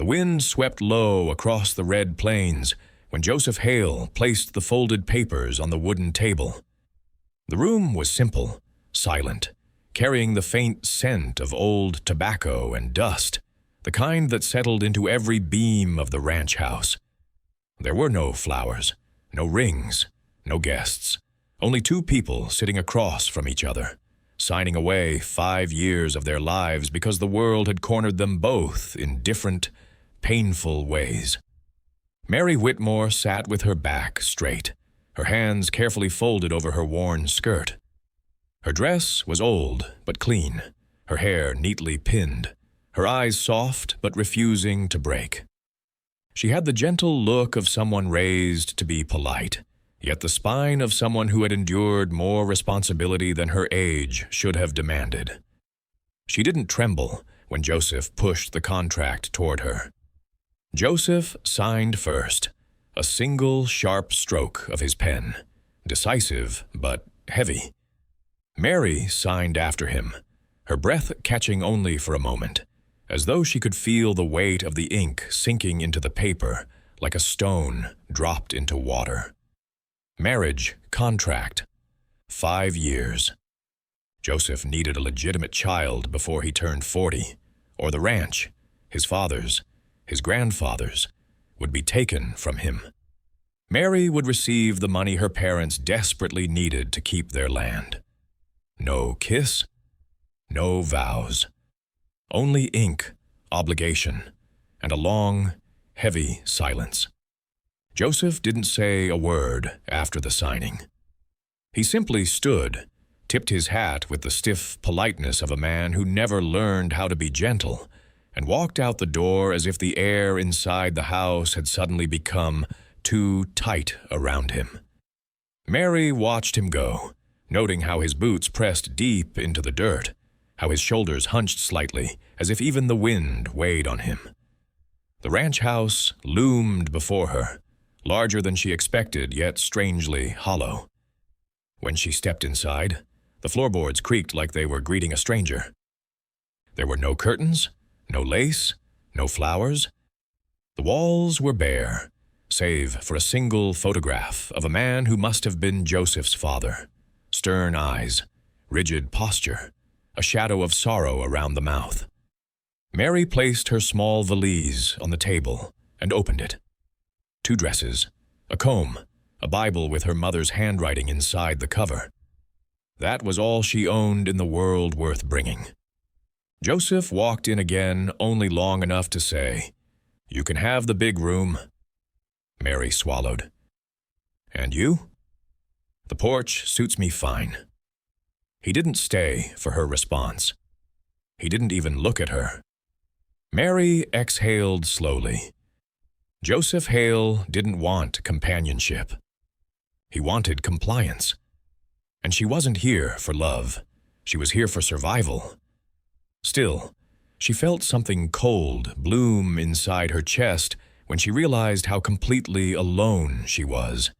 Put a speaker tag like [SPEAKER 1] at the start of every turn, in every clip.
[SPEAKER 1] The wind swept low across the red plains when Joseph Hale placed the folded papers on the wooden table. The room was simple, silent, carrying the faint scent of old tobacco and dust, the kind that settled into every beam of the ranch house. There were no flowers, no rings, no guests, only two people sitting across from each other, signing away 5 years of their lives because the world had cornered them both in different, painful ways. Mary Whitmore sat with her back straight, her hands carefully folded over her worn skirt. Her dress was old but clean, her hair neatly pinned, her eyes soft but refusing to break. She had the gentle look of someone raised to be polite, yet the spine of someone who had endured more responsibility than her age should have demanded. She didn't tremble when Joseph pushed the contract toward her. Joseph signed first, a single sharp stroke of his pen, decisive but heavy. Mary signed after him, her breath catching only for a moment, as though she could feel the weight of the ink sinking into the paper like a stone dropped into water. Marriage contract. 5 years. Joseph needed a legitimate child before he turned 40, or the ranch, his father's, his grandfather's, would be taken from him. Mary would receive the money her parents desperately needed to keep their land. No kiss, no vows. Only ink, obligation, and a long, heavy silence. Joseph didn't say a word after the signing. He simply stood, tipped his hat with the stiff politeness of a man who never learned how to be gentle, and walked out the door as if the air inside the house had suddenly become too tight around him. Mary watched him go, noting how his boots pressed deep into the dirt, how his shoulders hunched slightly, as if even the wind weighed on him. The ranch house loomed before her, larger than she expected, yet strangely hollow. When she stepped inside, the floorboards creaked like they were greeting a stranger. There were no curtains, no lace, no flowers. The walls were bare, save for a single photograph of a man who must have been Joseph's father. Stern eyes, rigid posture, a shadow of sorrow around the mouth. Mary placed her small valise on the table and opened it. 2 dresses, a comb, a Bible with her mother's handwriting inside the cover. That was all she owned in the world worth bringing. Joseph walked in again only long enough to say, "You can have the big room." Mary swallowed. "And you?" "The porch suits me fine." He didn't stay for her response. He didn't even look at her. Mary exhaled slowly. Joseph Hale didn't want companionship. He wanted compliance. And she wasn't here for love. She was here for survival. Still, she felt something cold bloom inside her chest when she realized how completely alone she was.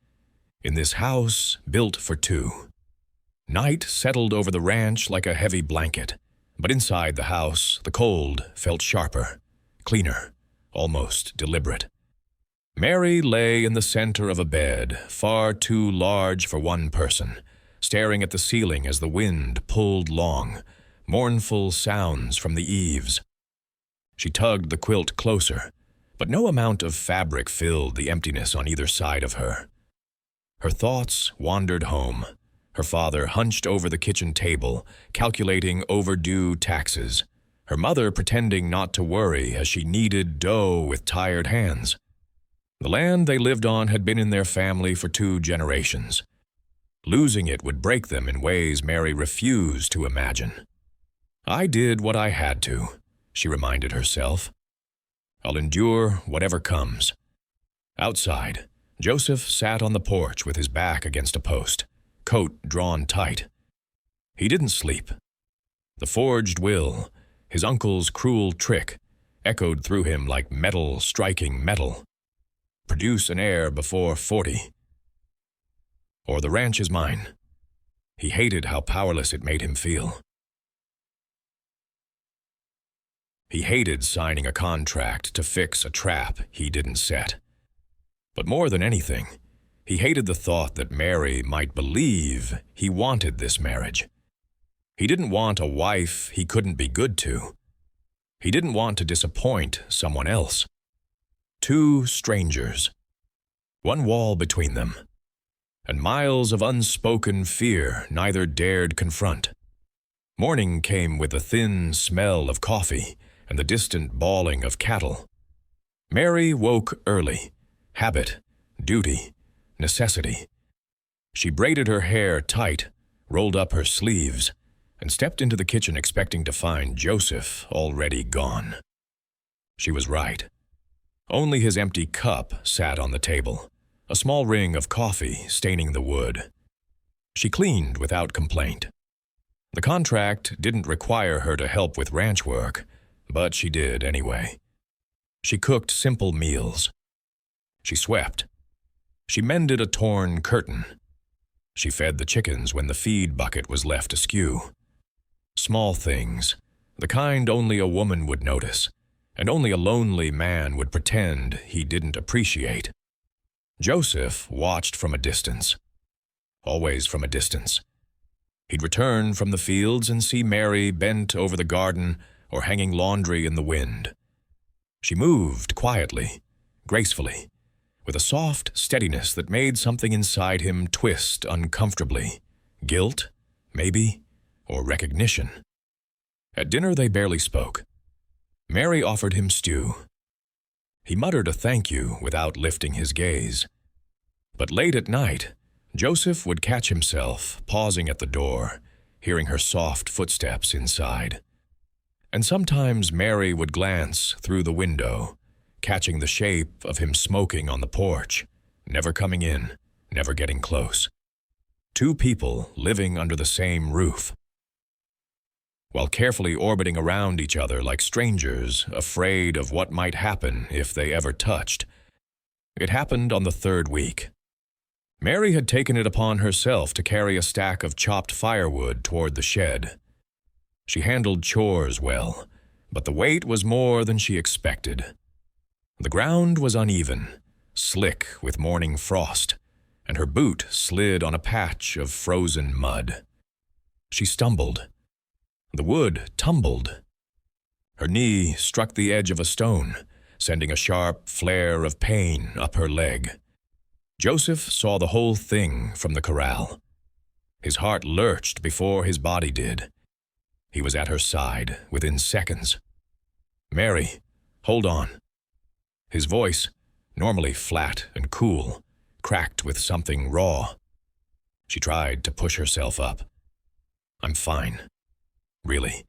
[SPEAKER 1] In this house built for 2. Night settled over the ranch like a heavy blanket, but inside the house, the cold felt sharper, cleaner, almost deliberate. Mary lay in the center of a bed, far too large for one person, staring at the ceiling as the wind pulled long, mournful sounds from the eaves. She tugged the quilt closer, but no amount of fabric filled the emptiness on either side of her. Her thoughts wandered home, her father hunched over the kitchen table, calculating overdue taxes, her mother pretending not to worry as she kneaded dough with tired hands. The land they lived on had been in their family for 2 generations. Losing it would break them in ways Mary refused to imagine. "I did what I had to," she reminded herself. "I'll endure whatever comes." Outside, Joseph sat on the porch with his back against a post, coat drawn tight. He didn't sleep. The forged will, his uncle's cruel trick, echoed through him like metal striking metal. Produce an heir before 40. Or the ranch is mine. He hated how powerless it made him feel. He hated signing a contract to fix a trap he didn't set. But more than anything, he hated the thought that Mary might believe he wanted this marriage. He didn't want a wife he couldn't be good to. He didn't want to disappoint someone else. Two strangers, one wall between them, and miles of unspoken fear neither dared confront. Morning came with the thin smell of coffee and the distant bawling of cattle. Mary woke early. Habit, duty, necessity. She braided her hair tight, rolled up her sleeves, and stepped into the kitchen expecting to find Joseph already gone. She was right. Only his empty cup sat on the table, a small ring of coffee staining the wood. She cleaned without complaint. The contract didn't require her to help with ranch work, but she did anyway. She cooked simple meals. She swept. She mended a torn curtain. She fed the chickens when the feed bucket was left askew. Small things, the kind only a woman would notice, and only a lonely man would pretend he didn't appreciate. Joseph watched from a distance. Always from a distance. He'd return from the fields and see Mary bent over the garden or hanging laundry in the wind. She moved quietly, gracefully, with a soft steadiness that made something inside him twist uncomfortably. Guilt, maybe, or recognition. At dinner they barely spoke. Mary offered him stew. He muttered a thank you without lifting his gaze. But late at night, Joseph would catch himself pausing at the door, hearing her soft footsteps inside. And sometimes Mary would glance through the window, catching the shape of him smoking on the porch, never coming in, never getting close. Two people living under the same roof, while carefully orbiting around each other like strangers, afraid of what might happen if they ever touched. It happened on the third week. Mary had taken it upon herself to carry a stack of chopped firewood toward the shed. She handled chores well, but the weight was more than she expected. The ground was uneven, slick with morning frost, and her boot slid on a patch of frozen mud. She stumbled. The wood tumbled. Her knee struck the edge of a stone, sending a sharp flare of pain up her leg. Joseph saw the whole thing from the corral. His heart lurched before his body did. He was at her side within seconds. "Mary, hold on." His voice, normally flat and cool, cracked with something raw. She tried to push herself up. "I'm fine. Really."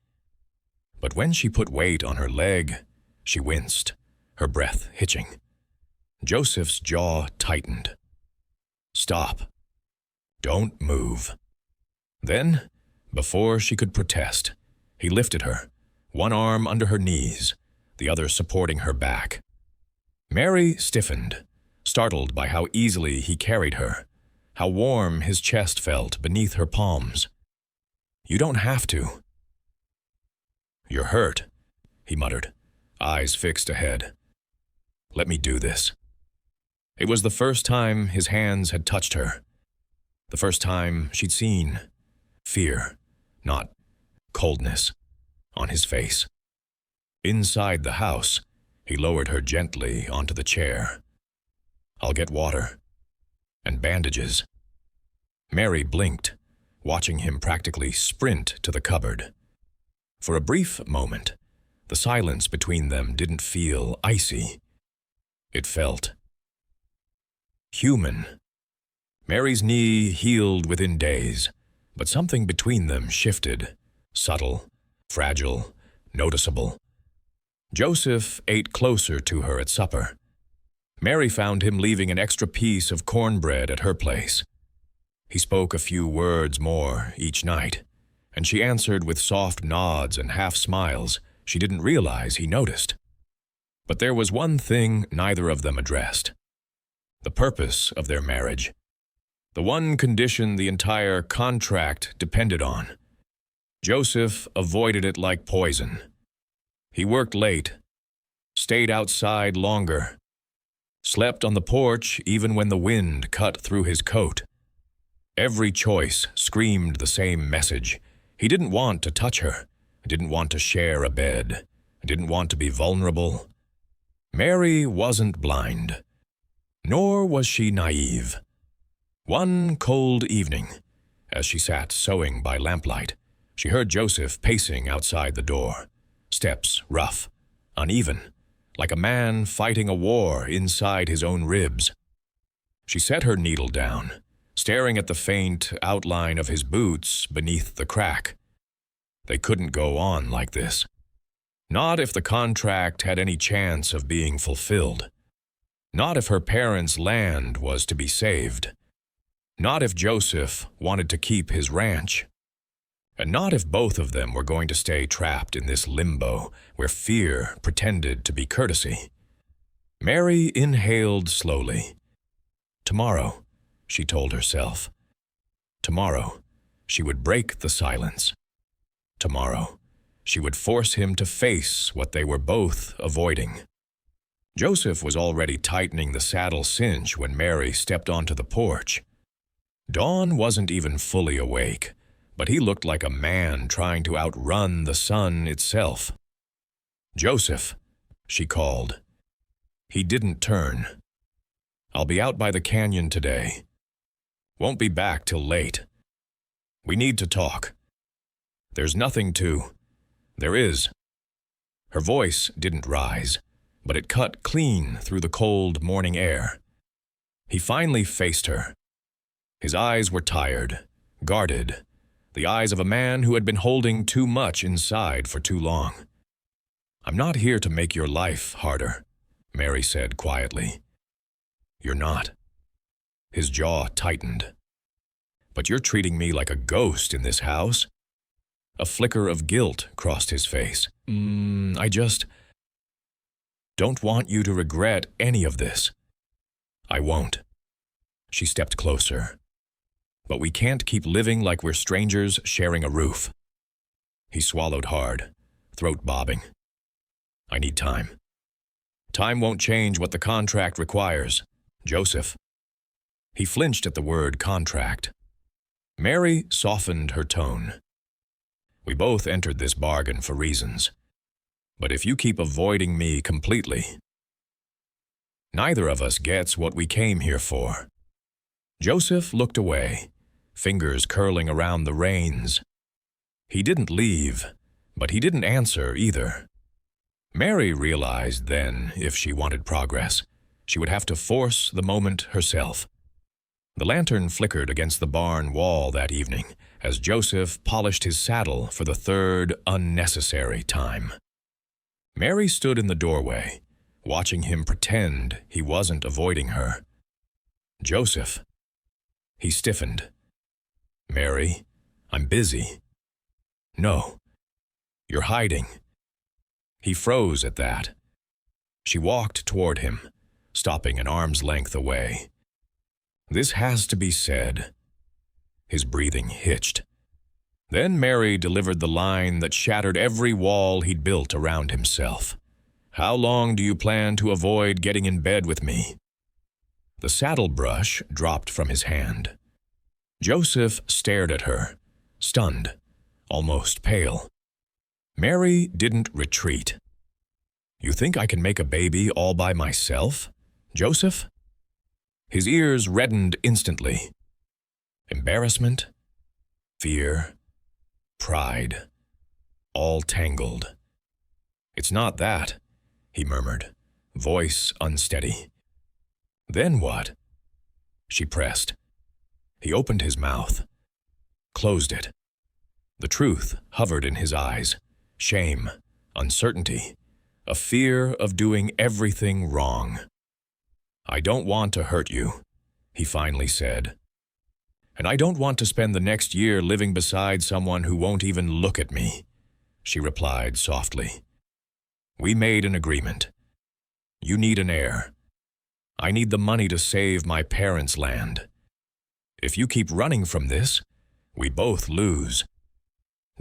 [SPEAKER 1] But when she put weight on her leg, she winced, her breath hitching. Joseph's jaw tightened. "Stop. Don't move." Then, before she could protest, he lifted her, one arm under her knees, the other supporting her back. Mary stiffened, startled by how easily he carried her, how warm his chest felt beneath her palms. "You don't have to." "You're hurt," he muttered, eyes fixed ahead. "Let me do this." It was the first time his hands had touched her, the first time she'd seen fear, not coldness, on his face. Inside the house, he lowered her gently onto the chair. "I'll get water. And bandages." Mary blinked, watching him practically sprint to the cupboard. For a brief moment, the silence between them didn't feel icy. It felt human. Mary's knee healed within days, but something between them shifted, subtle, fragile, noticeable. Joseph ate closer to her at supper. Mary found him leaving an extra piece of cornbread at her place. He spoke a few words more each night, and she answered with soft nods and half smiles she didn't realize he noticed. But there was one thing neither of them addressed: the purpose of their marriage, the one condition the entire contract depended on. Joseph avoided it like poison. He worked late, stayed outside longer, slept on the porch even when the wind cut through his coat. Every choice screamed the same message. He didn't want to touch her, didn't want to share a bed, didn't want to be vulnerable. Mary wasn't blind, nor was she naive. One cold evening, as she sat sewing by lamplight, she heard Joseph pacing outside the door, steps rough, uneven, like a man fighting a war inside his own ribs. She set her needle down, staring at the faint outline of his boots beneath the crack. They couldn't go on like this. Not if the contract had any chance of being fulfilled. Not if her parents' land was to be saved. Not if Joseph wanted to keep his ranch. And not if both of them were going to stay trapped in this limbo where fear pretended to be courtesy. Mary inhaled slowly. Tomorrow, she told herself. Tomorrow, she would break the silence. Tomorrow, she would force him to face what they were both avoiding. Joseph was already tightening the saddle cinch when Mary stepped onto the porch. Dawn wasn't even fully awake, but he looked like a man trying to outrun the sun itself. "Joseph," she called. He didn't turn. "I'll be out by the canyon today. Won't be back till late. We need to talk. There's nothing to... There is." Her voice didn't rise, but it cut clean through the cold morning air. He finally faced her. His eyes were tired, guarded, the eyes of a man who had been holding too much inside for too long. "I'm not here to make your life harder," Mary said quietly. "You're not." His jaw tightened. "But you're treating me like a ghost in this house." A flicker of guilt crossed his face. I just don't want you to regret any of this." "I won't." She stepped closer. "But we can't keep living like we're strangers sharing a roof." He swallowed hard, throat bobbing. "I need time. Time won't change what the contract requires, Joseph." He flinched at the word contract. Mary softened her tone. "We both entered this bargain for reasons. But if you keep avoiding me completely, neither of us gets what we came here for." Joseph looked away, fingers curling around the reins. He didn't leave, but he didn't answer either. Mary realized then, if she wanted progress, she would have to force the moment herself. The lantern flickered against the barn wall that evening as Joseph polished his saddle for the third unnecessary time. Mary stood in the doorway, watching him pretend he wasn't avoiding her. "Joseph." He stiffened. "Mary, I'm busy." "No. You're hiding." He froze at that. She walked toward him, stopping an arm's length away. "This has to be said." His breathing hitched. Then Mary delivered the line that shattered every wall he'd built around himself. "How long do you plan to avoid getting in bed with me?" The saddle brush dropped from his hand. Joseph stared at her, stunned, almost pale. Mary didn't retreat. "You think I can make a baby all by myself, Joseph?" His ears reddened instantly. Embarrassment, fear, pride, all tangled. "It's not that," he murmured, voice unsteady. "Then what?" She pressed. He opened his mouth, closed it. The truth hovered in his eyes, shame, uncertainty, a fear of doing everything wrong. "I don't want to hurt you," he finally said. "And I don't want to spend the next year living beside someone who won't even look at me," she replied softly. "We made an agreement. You need an heir. I need the money to save my parents' land. If you keep running from this, we both lose."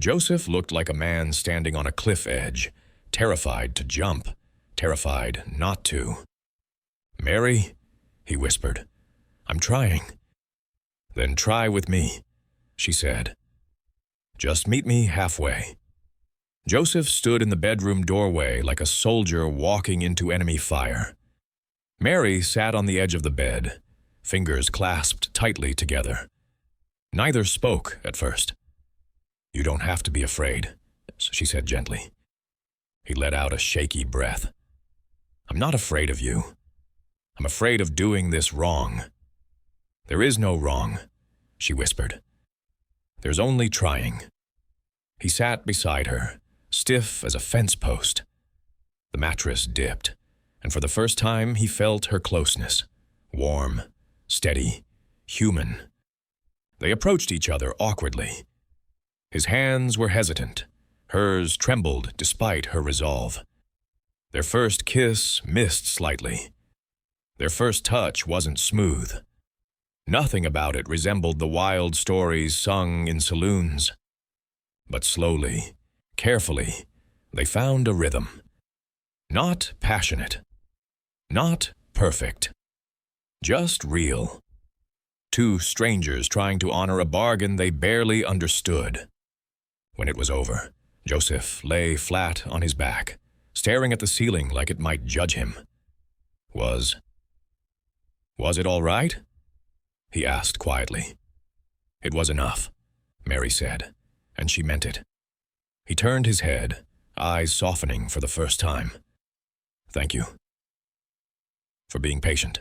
[SPEAKER 1] Joseph looked like a man standing on a cliff edge, terrified to jump, terrified not to. "Mary," he whispered, "I'm trying." "Then try with me," she said. "Just meet me halfway." Joseph stood in the bedroom doorway like a soldier walking into enemy fire. Mary sat on the edge of the bed, fingers clasped tightly together. Neither spoke at first. "You don't have to be afraid," she said gently. He let out a shaky breath. "I'm not afraid of you. I'm afraid of doing this wrong." "There is no wrong," she whispered. "There's only trying." He sat beside her, stiff as a fence post. The mattress dipped, and for the first time he felt her closeness, warm, steady, human. They approached each other awkwardly. His hands were hesitant. Hers trembled despite her resolve. Their first kiss missed slightly. Their first touch wasn't smooth. Nothing about it resembled the wild stories sung in saloons. But slowly, carefully, they found a rhythm. Not passionate. Not perfect. Just real. Two strangers trying to honor a bargain they barely understood. When it was over, Joseph lay flat on his back, staring at the ceiling like it might judge him. Was it all right?" he asked quietly. "It was enough," Mary said, and she meant it. He turned his head, eyes softening for the first time. "Thank you for being patient."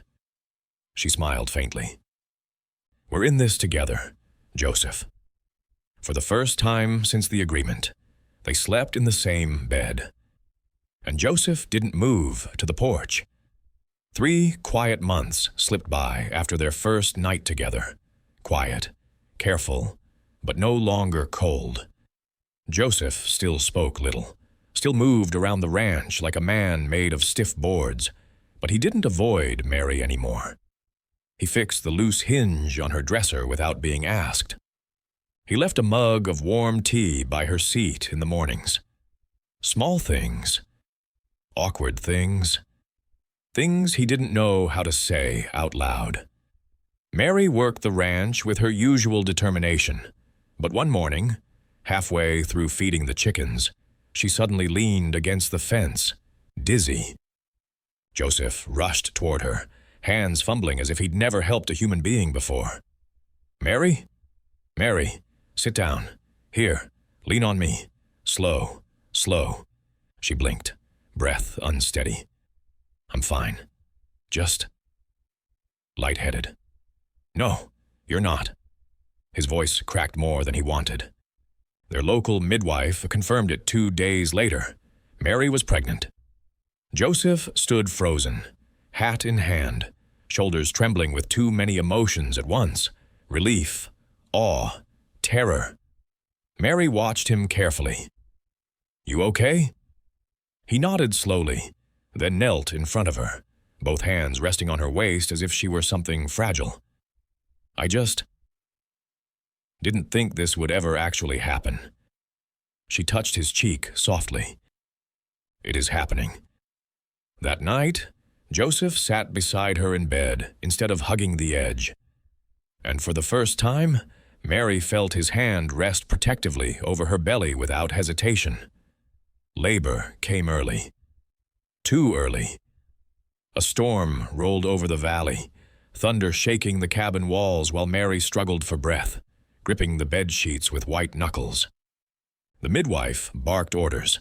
[SPEAKER 1] She smiled faintly. "We're in this together, Joseph." For the first time since the agreement, they slept in the same bed. And Joseph didn't move to the porch. 3 quiet months slipped by after their first night together. Quiet, careful, but no longer cold. Joseph still spoke little, still moved around the ranch like a man made of stiff boards, but he didn't avoid Mary anymore. He fixed the loose hinge on her dresser without being asked. He left a mug of warm tea by her seat in the mornings. Small things. Awkward things. Things he didn't know how to say out loud. Mary worked the ranch with her usual determination, but one morning, halfway through feeding the chickens, she suddenly leaned against the fence, dizzy. Joseph rushed toward her, hands fumbling as if he'd never helped a human being before. "Mary? Mary, sit down. Here, lean on me. Slow, slow." She blinked, breath unsteady. "I'm fine. Just lightheaded." "No, you're not." His voice cracked more than he wanted. Their local midwife confirmed it 2 days later. Mary was pregnant. Joseph stood frozen, hat in hand, shoulders trembling with too many emotions at once. Relief, awe, terror. Mary watched him carefully. "You okay?" He nodded slowly, then knelt in front of her, both hands resting on her waist as if she were something fragile. "I just didn't think this would ever actually happen." She touched his cheek softly. "It is happening." That night, Joseph sat beside her in bed instead of hugging the edge. And for the first time, Mary felt his hand rest protectively over her belly without hesitation. Labor came early. Too early. A storm rolled over the valley, thunder shaking the cabin walls while Mary struggled for breath, gripping the bed sheets with white knuckles. The midwife barked orders.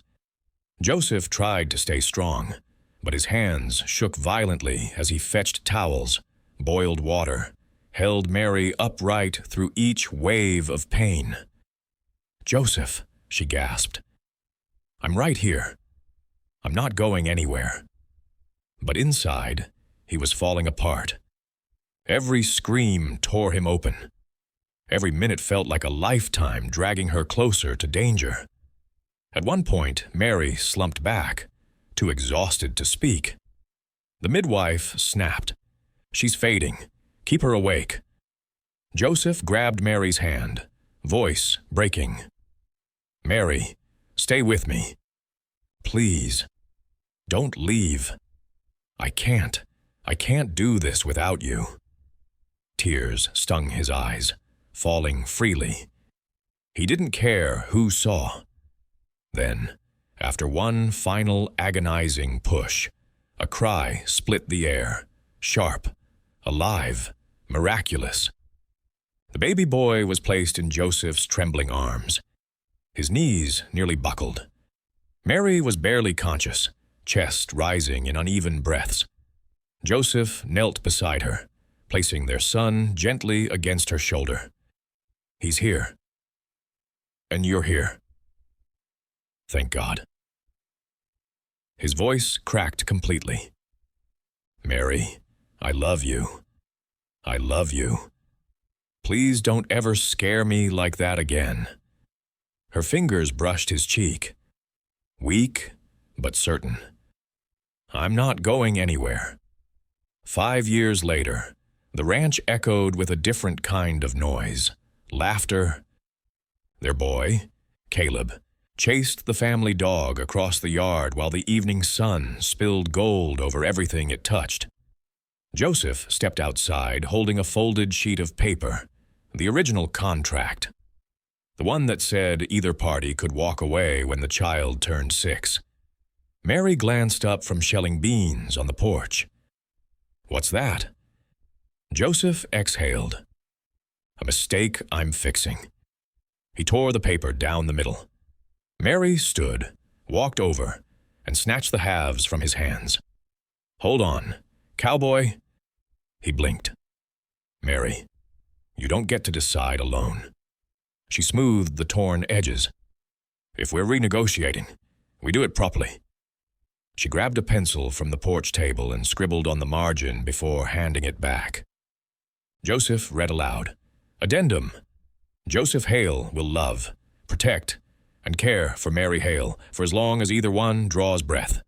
[SPEAKER 1] Joseph tried to stay strong, but his hands shook violently as he fetched towels, boiled water, held Mary upright through each wave of pain. "Joseph," she gasped. "I'm right here. I'm not going anywhere." But inside, he was falling apart. Every scream tore him open. Every minute felt like a lifetime dragging her closer to danger. At one point, Mary slumped back, too exhausted to speak. The midwife snapped. "She's fading. Keep her awake." Joseph grabbed Mary's hand, voice breaking. "Mary, stay with me." Please, don't leave. I can't. I can't do this without you. Tears stung his eyes, falling freely. He didn't care who saw. Then, after one final agonizing push, a cry split the air, sharp, alive, miraculous. The baby boy was placed in Joseph's trembling arms. His knees nearly buckled. Mary was barely conscious, chest rising in uneven breaths. Joseph knelt beside her, placing their son gently against her shoulder. He's here. And you're here. Thank God. His voice cracked completely. Mary, I love you. I love you. Please don't ever scare me like that again. Her fingers brushed his cheek. Weak, but certain. I'm not going anywhere. 5 years later, the ranch echoed with a different kind of noise. Laughter. Their boy, Caleb, chased the family dog across the yard while the evening sun spilled gold over everything it touched. Joseph stepped outside holding a folded sheet of paper, the original contract. The one that said either party could walk away when the child turned 6. Mary glanced up from shelling beans on the porch. What's that? Joseph exhaled. A mistake I'm fixing. He tore the paper down the middle. Mary stood, walked over, and snatched the halves from his hands. Hold on. Cowboy? He blinked. Mary, you don't get to decide alone. She smoothed the torn edges. If we're renegotiating, we do it properly. She grabbed a pencil from the porch table and scribbled on the margin before handing it back. Joseph read aloud. Addendum. Joseph Hale will love, protect, and care for Mary Hale for as long as either one draws breath.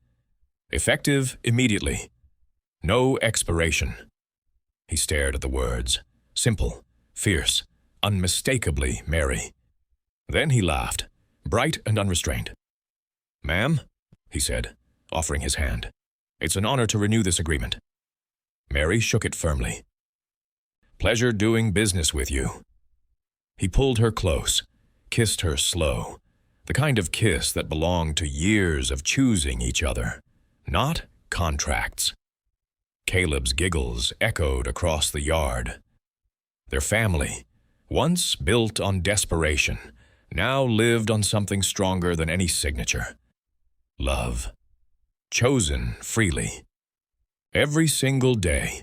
[SPEAKER 1] Effective immediately. No expiration. He stared at the words. Simple, fierce, unmistakably Mary. Then he laughed, bright and unrestrained. Ma'am, he said, offering his hand. It's an honor to renew this agreement. Mary shook it firmly. Pleasure doing business with you. He pulled her close, kissed her slow, the kind of kiss that belonged to years of choosing each other, not contracts. Caleb's giggles echoed across the yard. Their family, once built on desperation, now lived on something stronger than any signature. Love. Chosen freely. Every single day,